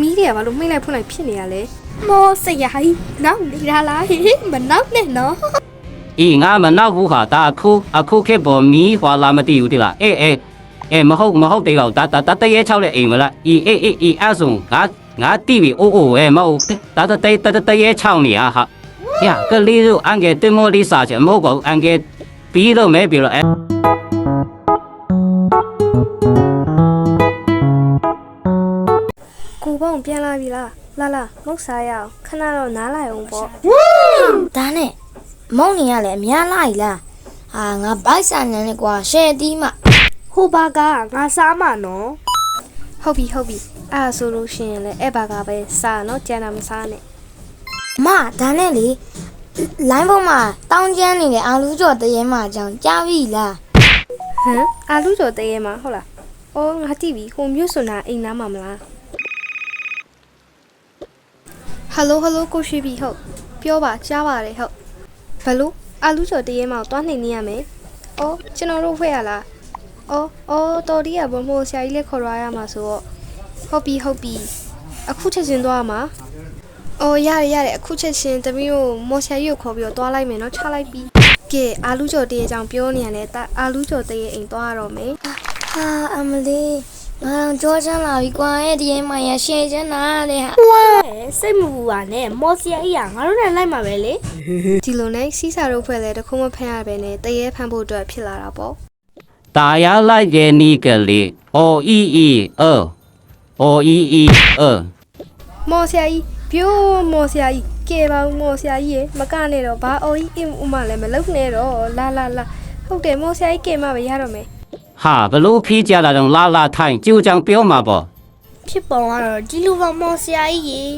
မီးတွေကဘာလို့မှိတ်လိုက်ဖွင့်လိုက်ဖြစ်နေရလဲမောစရိုင်းနောက်နေတာလားဟေးမနောက်နဲ့နော်ငါမနောက်ဘူးခါဒါအခုခေတ်ပေါ်မီးဟွာလာမသိဘူးတိလားအေးမဟုတ်တေတော့ဒါတရေချောက်တဲ့အိမ်မလားအဲ့ဆိုငါတိပြီအိုးမဟုတ်ဒါတရေချောက်နေရဟာကလေးတို့အန်ကဲတင်မောလေးစားချင်မဟုတ်ပါဘူးအန်ကဲပြီးတော့မဲပြီးတော့ကိုပေါင်းပြန်လာပြီလားလာမုတ်စားရအောင်ခဏတော့နားလိုက်အောင်ပေါ့ဒါနဲ့မောင်နေရလေအများလားကြီးလားငါဘိုက်ဆန်နေလေကွာရှယ်တီးမှဟိုဘာကငါစားမှာနော်ဟုတ်ပြီအဲ့ဆိုလို့ရှိရင်လည်းအဲ့ဘာကပဲစားနော်ကြံတာမစားနဲ့ဒါနဲ့လေလိုင်းပေါ်မှာတောင်းကျမ်းနေတဲ့အာလူးကျော်တရေမအကြောင်းကြားပြီလားဟမ်အာလူးကျော်တရေမဟုတ်လားအော်ငါကြည့်ပြီဟိုမျိုးစွန်နာအိမ်နားမှာမလားဟယ်လိုကိုရှိပြီဟုတ်ပြောပါကြားပါတယ်ဟုတ်ဘလို့အာလူးကျော်တရေမကိုတွားနှိမ်နေရမယ်အော်ကျွန်တော်တို့ဖွဲ့ရလားအော်တော်ဒီကဘမို့ဆရာကြီးလည်းခေါ်ရမှာဆိုတော့ဟုတ်ပြီအခုချက်ချင်းသွားမှာအော်ရတယ်အခုချက်ချင်းတမီးတို့မော်ဆရာကြီးကိုခေါ်ပြီးတော့သွားလိုက်မယ်နော်ချလိုက်ပြီကဲအာလူးကျော်တရေအကြောင်းပြောနေရတယ်အာလူးကျော်တရေအိမ်သွားရတော့မယ်အမလေးငါကြောချမ်းလာပြီကွာရဲ့ဒီအိမ်မှာရရှယ်ချမ်းလာတဲ့ဝါစိတ်မပူပါနဲ့မော်ဆရာကြီးကငါတို့နဲ့လိုက်မှာပဲလေဒီလိုနဲ့စီးစာတို့ဖွဲ့လဲတခုမဖမ်းရပဲနဲ့တရေဖမ်းဖို့အတွက်ဖြစ်လာတာပေါ့ตายาไล่เจนี่กะลีโอမော်ဆရာကြီးပြိုးမော်ဆရာကြီးကဲပါဦးမော်ဆရာကြီးရေမကနေတော့ဘာအော်ကြီးဥမလည်းမလုပ်နဲ့တော့လာဟုတ်တယ်မော်ဆရာကြီးကဲမှပဲရတော့မယ်ဟာဘလို့ဖီးကြလာတော့လာထိုင်ကြိုးကြောင်ပြောမှာပေါ့ဖြစ်ပုံကတော့ဒီလိုပါမော်ဆရာကြီး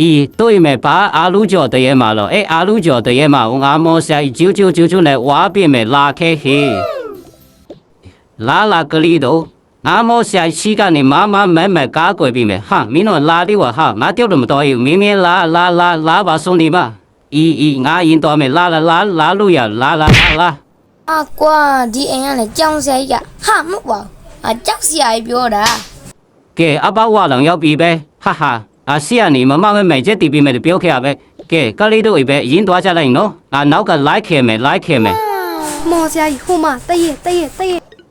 ရေတွေ့မယ်ဘာအာလူးကျော်တရေမှာတော့အာလူးကျော်တရေမှာငါမော်ဆရာကြီးကျိုးနဲ့ဝါပြမယ်လာခဲဟေးလာကလေးတော့ငါမောဆရာရှိကနေမမဲကားကွယ်ပြီးမယ်ဟာမင်းတို့လာသေးဝဟာငါတောက်လို့မတော်ဘူးမင်းလာပါဆုံးနေပါငါရင်တော်မယ်လာလို့ရလာကွာဒီအိမ်ကလည်းကြောင်ဆရာကြီးကမဟုတ်ပါဘူးကြောက်ဆရာကြီးပြောတာကဲအပေါဝလောင်ရောက်ပြီပဲဟာဆရာနေမမဲချက်တီးပြီးမယ်ပြောခဲ့ရပဲကဲကလေးတို့အိပဲရင်သွားကြလိုက်နော်ငါနောက်ကလိုက်ခဲမယ်မောဆရာကြီးဟိုမှာတရေ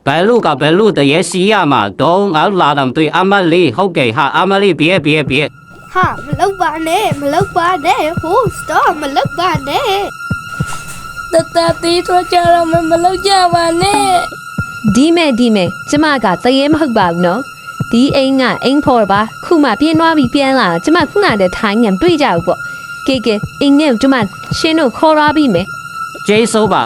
ဘယ်လိုတရေစီရမှာတော့ငါလာတော့တွေ့အမလေးဟုတ်ကဲ့ဟာအမလေးပြေဟာမလောက်ပါနဲ့ဟိုစတော့မလောက်ပါနဲ့တသေးတော့ကြတော့မလောက်ကြပါနဲ့ဒီမဲ့ကျမကတရေမဟုတ်ပါဘူးနော်ဒီအိမ်ကအိမ်ဖော်ပါခုမှပြင်းသွားပြီးပြန်လာကျမခုနတည်းထိုင်းငံတွေ့ကြဘူးပေါ့ကဲအိမ်နဲ့ကျမရှင်းတို့ခေါ်ရပြီမယ်ကျေးဇူးပါ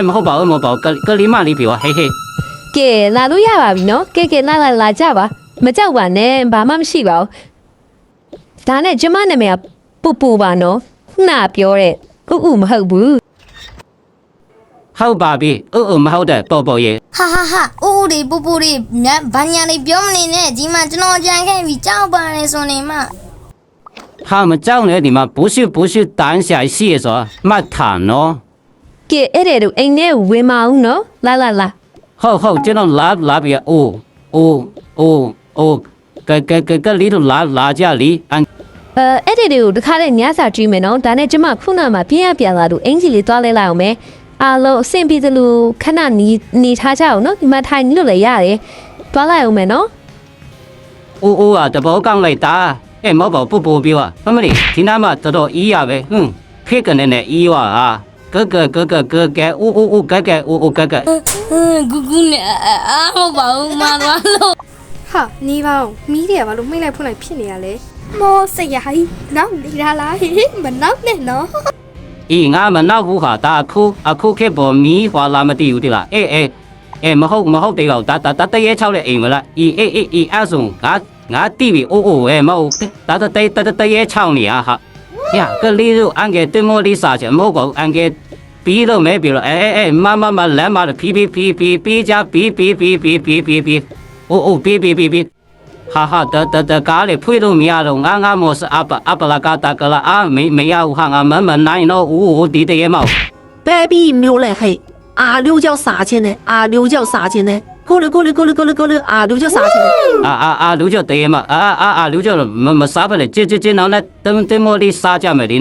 မဟုတ်ပါဘူးကလေးမလေးပြောဟေးကဲလာလို့ရပါပြီနော်ကဲလာကြပါမကြောက်ပါနဲ့ဘာမှမရှိပါဘူးဒါနဲ့ကျမနာမည်ကပူပါနော်ခုနပြောတဲ့ဥမဟုတ်ဘူးဟုတ်ပါပြီမဟုတ်တဲ့ပေါ်ရေဟာဒီပူလေးဘာညာလေးပြောမနေနဲ့ဒီမှာကျွန်တော်ကြံခဲ့ပြီးကြောက်ပါလေဆိုနေမှဟာမကြောက်နဲ့ဒီမှာ不是胆小细说မထာနော်ကဲအဲ့တဲ့တို့အိမ်ထဲဝင်မအောင်နော်လာဟုတ်ကျွန်တော်လာပြီအိုးကလေးတို့လာကြလီအဲ့ဒီတွေကိုတခါတည်းညစာကြည့်မယ်နော်ဒါနဲ့ကျမခုနမှာပြင်းရပြန်လာလို့အင်ဂျီလေးသွားလဲလိုက်အောင်မယ်အားလုံးအဆင်ပြေသလိုခဏနေထားကြအောင်နော်ဒီမှာထိုင်လို့လည်းရတယ်သွားလိုက်အောင်မယ်နော်အိုးတဘောကောင်းလိုက်တာမဟုတ်ပါပူပြောမမလေးဒီနားမှာတော်အီးရပဲခေကနေနဲ့အီးဝါကဲအိုကဲဂူနဲ့ဟုတ်ပါဘူးမသွားလို့ဟာနေပါဦးမီးတွေကဘာလို့မှိတ်လိုက်ဖွင့်လိုက်ဖြစ်နေရလဲမော်စရိုင်းနောက်နေတာလားဟေးမနောက်နဲ့နော်ငါမနောက်ဘူးခါဒါအခုခေတ်ပေါ်မီးဟွာလာမသိဘူးတိလားမဟုတ်တေတော့ဒါတရေချောက်တဲ့အိမ်မလားအဲ့ဆိုငါတိပြီအိုးမဟုတ်ဒါတရေချောက်နေရဟာကလေးတို့အန်ကဲတင်မောလေးစားချင်မဟုတ်ပါဘူးအန်ကဲပြီးတော့မဲပြီးတော့မလမ်းမှာဖီကြဖီအိုးပြီးဟာတကားလေဖွေးလို့မရတော့ငါမောစအပလာကတကလာမရဘူးဟာငါမနိုင်တော့ဒီတရေမောက်ပဲပြီးမျိုးလဲဟဲ့အာ溜ကြောက်စားခြင်းနဲ့过了，阿鲁就啥去了？啊，卢就对嘛，卢就没啥不嘞，这那那等么的啥家没的，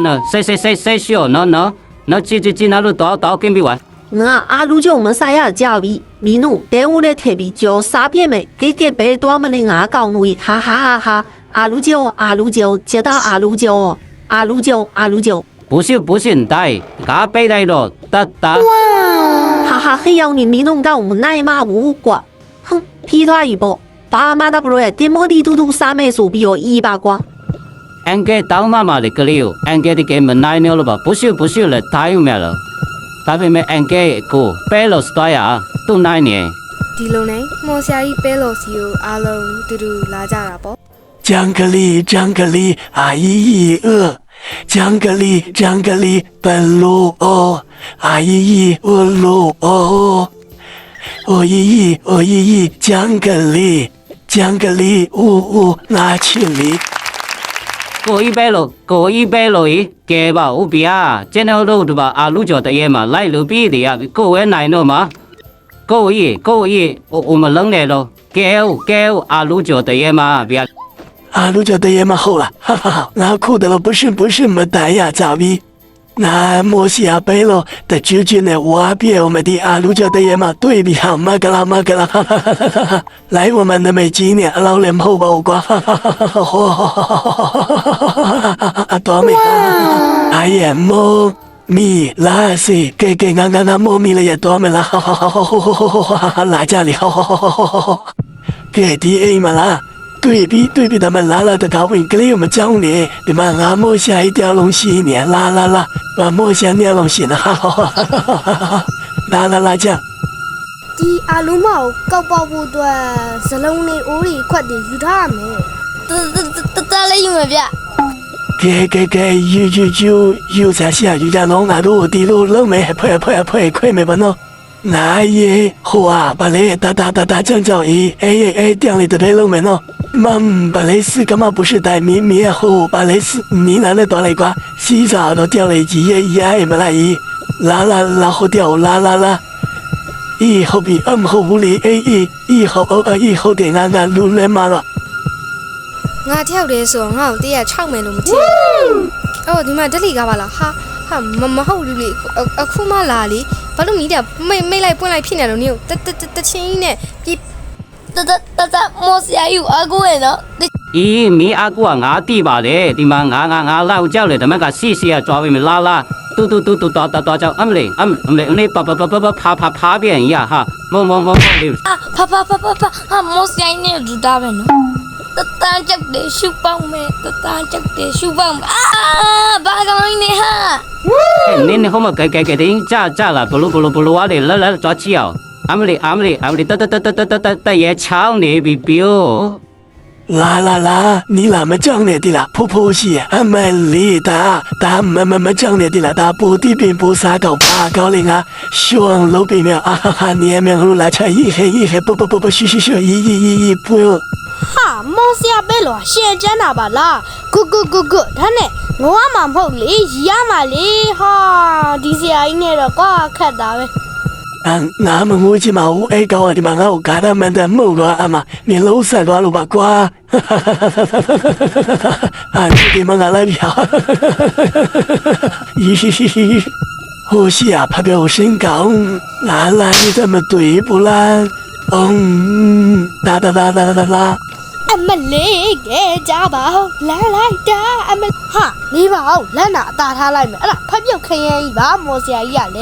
那谁笑那这那路到跟别玩。阿鲁就没啥呀教育，米努带我来特别叫啥别没，给白多么的牙膏努哈哈哈哈！阿鲁就接到阿鲁就。不是，带，嘎背来了，哒。哈哈，黑妖女米弄到无奈嘛无果，哼，皮团一波，爸妈的不来，点么地图三枚数比我一把瓜。俺给当妈妈的个了，俺给的给门奶牛了吧？不是了，太有没了。大妹妹，俺给个背了是多呀？都9年。ဒီလိုနဲ့မော်ဆရာကြီးပဲလို့စီကိုအားလုံးတူတူလာကြတာပေါ့ 张格里，阿姨张格里，本路哦，阿姨我路哦，哦姨，张格里，拿去里。过一百路咦，给吧，我比啊，今天路对吧？啊，路脚的也嘛，来路比的呀，过位来了嘛，过一，我们冷来了，给啊，路脚的也嘛，比啊。阿鲁脚的也蛮好了，哈哈，那哭的了不是没带呀，咋比？那莫西亚背了的究竟呢？我别我们的阿鲁脚的也嘛对比好嘛个啦，哈哈，来我们的美几年老脸后包瓜，哈哈，多美！哎呀，莫米拉西，给俺莫米了也多美了，好，来家里，好，给 DA 嘛啦。对比他们拉的高温，给我们讲呢，对嘛？俺莫下一条龙溪呢，拉，把莫下那龙溪呢，哈，拉讲。ဒီအလုံးမကိုကောက်ပေါက်ဖို့အတွက်ဇလုံးလေးအိုးတွေခွက်တွေယူထားရမယ်တလေးယူမယ်ဗျ给在下雨家农俺路地路冷没快没吧喏。那也好啊，把嘞哒正照一，哎，店里的陪冷没喏。把雷丝干嘛不是带米后把雷丝你拿那多来瓜洗澡都掉了一集也没来一拉后掉拉以后比后无理以后给俺路来嘛了 ငါတယောက်တည်းဆိုငါ့ကိုတရက်6မယ်လို့မထင်ဘူးအော်ဒီမှာတက်လီကားပါလားဟာမဟုတ်ဘူးလေအခုမှလာလေဘာလို့မီးတဲ့မိတ်လိုက်ပွင့်လိုက်ဖြစ်နေတော့နင်တချင်းကြီးနဲ့ပြေး တမော်ဆရာကြီးကိုအကူရဲ့နော် 咦，米阿姑啊，俺弟吧嘞，对嘛，俺老叫嘞，他们个细啊，抓回来拉，嘟到叫，你爬边呀哈，么的。ဟာမော်ဆရာကြီးနဲ့ဒူတာပဲနော်တတန်းချက်တယ်ရှုပေါင်းမယ်ဘာကောင်းနေဟာ 你后面给的炸了，不噜啊的，来抓起哦，俺们得也抢你比表。啦，你那么讲的啦，婆些，俺们里打么讲的啦，打不地并不撒高爬高岭啊，熊路边苗啊哈哈，年面路来车一黑不，嘘，一不哟。ဟာမော်ဆရာပဲလို့ရှင်းကျန်းတာပါလားဂုဒါနဲ့ငိုရမှာမဟုတ်လေရီရမှာလေဟာဒီဆရာကြီးနဲ့တော့ကွာခက်တာပဲ 俺们我起码我高啊的嘛，我干他们的某个啊嘛，你老三多了吧瓜，啊，你们俺来票，我是啊，怕表身高，来你怎么对不啦？啦。 အမလေးကကြပါဦးလမ်းလိုက်တာအမဟာနေပါဦးလက်နာအသာထားလိုက်မယ်အဲ့ဒါဖတ်ပြုတ်ခရင်ကြီးပါမော်ဆရာကြီးကလေ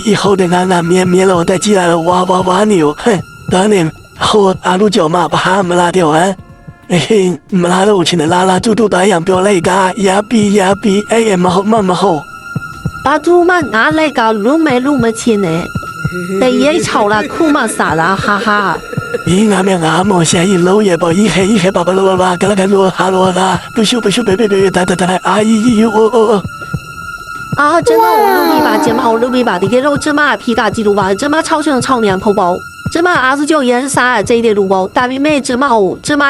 以后的俺面了，我再进来了，哇牛，哼，当年后阿鲁脚嘛把他们拉掉完，没拉到我去的拉嘟打样表来个呀比，哎呀么好，把猪嘛拿来搞路没钱呢，得也吵了哭嘛啥啦哈哈。 咦，俺莫下一楼也不一黑爸罗啦，格拉个罗哈罗啦，不羞，别，打，阿姨我。 啊，真的我路比吧，的肉这嘛皮嘎记录吧，这嘛超雄超年泡包，这嘛阿是叫盐啥这一点路包，大妹妹这嘛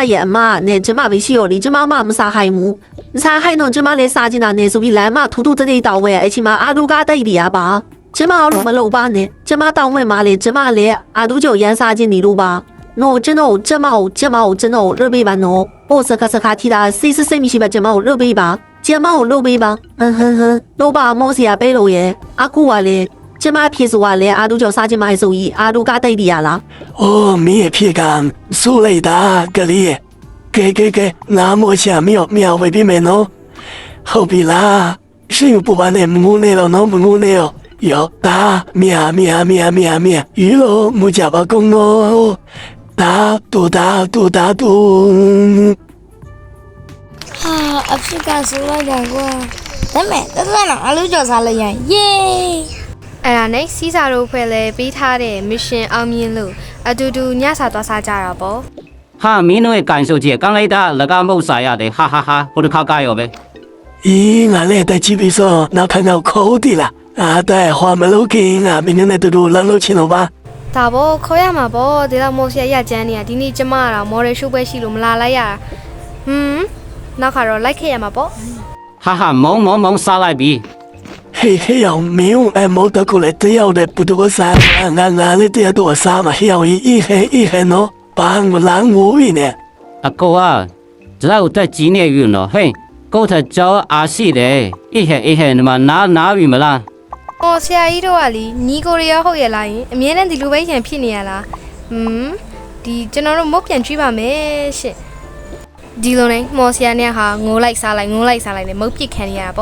盐嘛，那这嘛维系有哩，这嘛么啥海母，啥海弄这嘛来杀进来，那是比来嘛突这里到位，而且嘛阿鲁嘎带的呀吧。ကျမတို့မလုပ်ပါနဲ့ကျမတောင်းဝင်ပါလေကျမလည်းအာတူကျော်ရန်စားခြင်းနေလို့ပါနော်ကျွန်တော်ကျမကျွန်တော်လုပ်ပေးပါနော်ပို့စကားထီတာစိတ်မရှိပါကျမတို့လုပ်ပေးပါကျမတို့လုပ်ပေးပါတော့ပါမောစီယာပေးလို့ရဲ့အခုကလေကျမဖြစ်ဆိုကလေအာတူကျော်စားခြင်းမဆိုကြီးအာတူကတိတ်တရလား 哦，你也撇干，苏雷达格里，给，那么下秒回避没喏，后边啦，是有不完的木内了，喏木内了，有打喵，鱼喽木家把公喏，打嘟。ဟာအဖြစ်ကဆိုလိုက်တာကွာဒါမဲ့တသက်တော့အလူကျော်စားလိုက်ရင်ယေး အဲ့ဒါနဲ့စီးစာတို့ဖွဲ့လဲပေးထားတဲ့ mission အောင်မြင်လို့အတူတူညစာသွားစားကြတာပေါ့ ဟာမင်းတို့ရဲ့ကန်ဆိုကြီးကန်လိုက်တာလကမဟုတ်စားရတယ်ဟာဟိုတစ်ခါကရောပဲ 咦，俺嘞在鸡皮上，那看到口的啦，啊，对，花没路径啊，明天来都冷路去了吧？ ဒါပေါ့ခေါ်ရမှာပေါ့ဒီတော့မော်ဆီယာရကြမ်းနေတာဒီနေ့ကျမကတော့မော်ရယ်ရှိုးပွဲရှိလို့မလာလိုက်ရနောက်ခါတော့လိုက်ခဲ့ရမှာပေါ့ ဟာမုံစားလိုက်ပြီ 嘿，要没有哎，没得过来，只要的不多三，俺嘞这多三嘛，要一黑喏，把我拦我为呢。 အကောอ่ะကျွန်တော်တက်ကြီးနေပြီနော်ဟဲ့ကိုထကြောအားရှိတယ်အေးဟဲ့ဒီမှာနားပြီမလား မော်ဆီယာကြီးတို့ကလीညီကိုရီးယားဟုတ်ရလားယင်အမြဲတမ်းဒီလိုပဲရန်ဖြစ်နေရလားဒီကျွန်တော်တို့မုတ်ပြန်ကြွေးပါမယ်ရှင့်ဒီလိုနဲ့မော်ဆီယာနဲ့ဟာငိုလိုက်စားလိုက်နဲ့မုတ်ပစ်ခံရတာပေါ့